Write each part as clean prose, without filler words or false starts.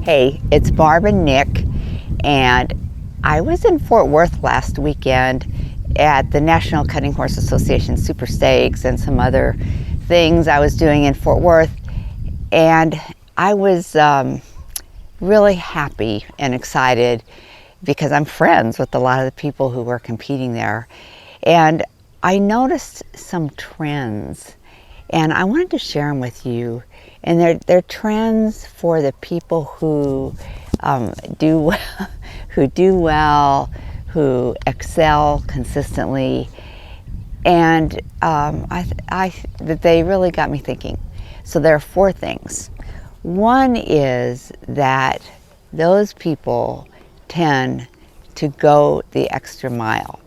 Hey, it's Barb and Nick, and I was in Fort Worth last weekend at the National Cutting Horse Association Super Stakes and some other things I was doing in Fort Worth, and I was really happy and excited because I'm friends with a lot of the people who were competing there, and I noticed some trends, and I wanted to share them with you. And they're trends for the people who do well, who excel consistently, and that they really got me thinking. So there are four things. One is that those people tend to go the extra mile.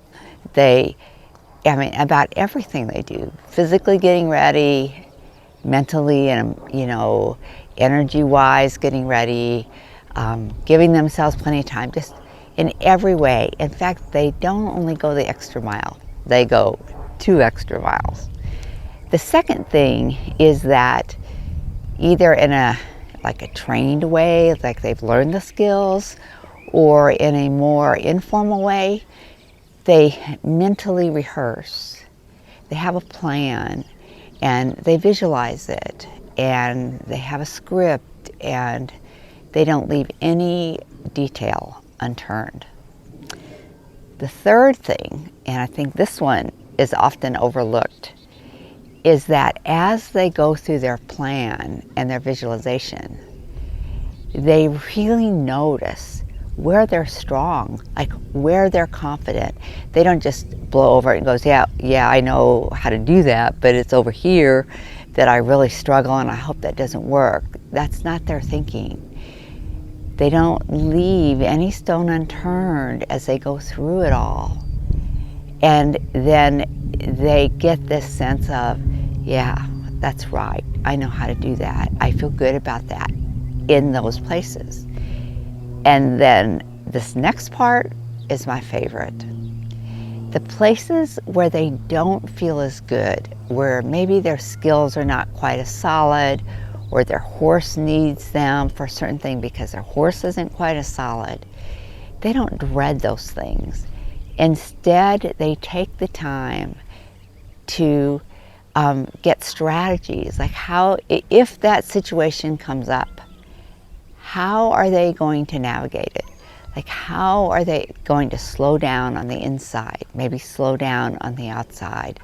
About everything they do, physically getting ready, mentally and energy-wise getting ready, giving themselves plenty of time, just in every way. In fact, they don't only go the extra mile, they go 2 extra miles. The second thing is that either in a trained way, like they've learned the skills, or in a more informal way, they mentally rehearse. They have a plan, and they visualize it, and they have a script, and they don't leave any detail unturned. The third thing, and I think this one is often overlooked, is that as they go through their plan and their visualization, they really notice where they're strong, like where they're confident. They don't just blow over it and goes, yeah, I know how to do that, but it's over here that I really struggle and I hope that doesn't work. That's not their thinking. They don't leave any stone unturned as they go through it all. And then they get this sense of, yeah, that's right, I know how to do that. I feel good about that in those places. And then this next part is my favorite. The places where they don't feel as good, where maybe their skills are not quite as solid, or their horse needs them for a certain thing because their horse isn't quite as solid, they don't dread those things. Instead, they take the time to get strategies, like how, if that situation comes up, how are they going to navigate it? Like, how are they going to slow down on the inside, maybe slow down on the outside?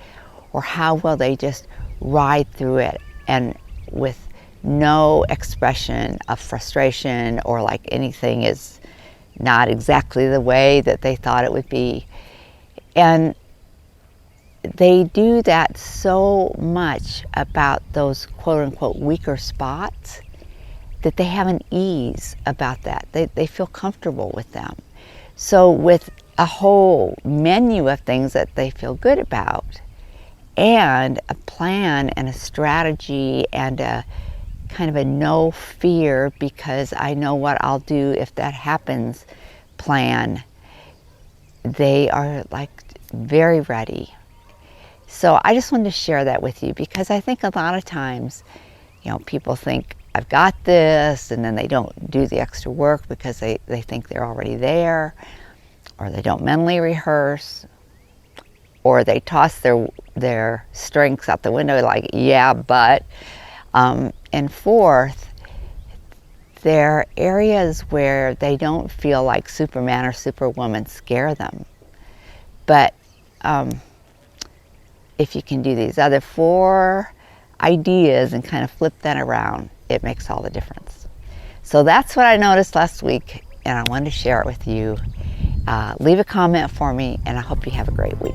Or how will they just ride through it and with no expression of frustration or like anything is not exactly the way that they thought it would be? And they do that so much about those quote-unquote weaker spots that they have an ease about that. They feel comfortable with them. So with a whole menu of things that they feel good about, and a plan and a strategy and a kind of a no fear because I know what I'll do if that happens plan, they are like very ready. So I just wanted to share that with you because I think a lot of times, people think, I've got this, and then they don't do the extra work because they think they're already there, or they don't mentally rehearse, or they toss their strengths out the window like, yeah, but. And fourth, there are areas where they don't feel like Superman or Superwoman scare them. But if you can do these other 4 ideas and kind of flip that around, it makes all the difference. So that's what I noticed last week, and I wanted to share it with you. Leave a comment for me, and I hope you have a great week.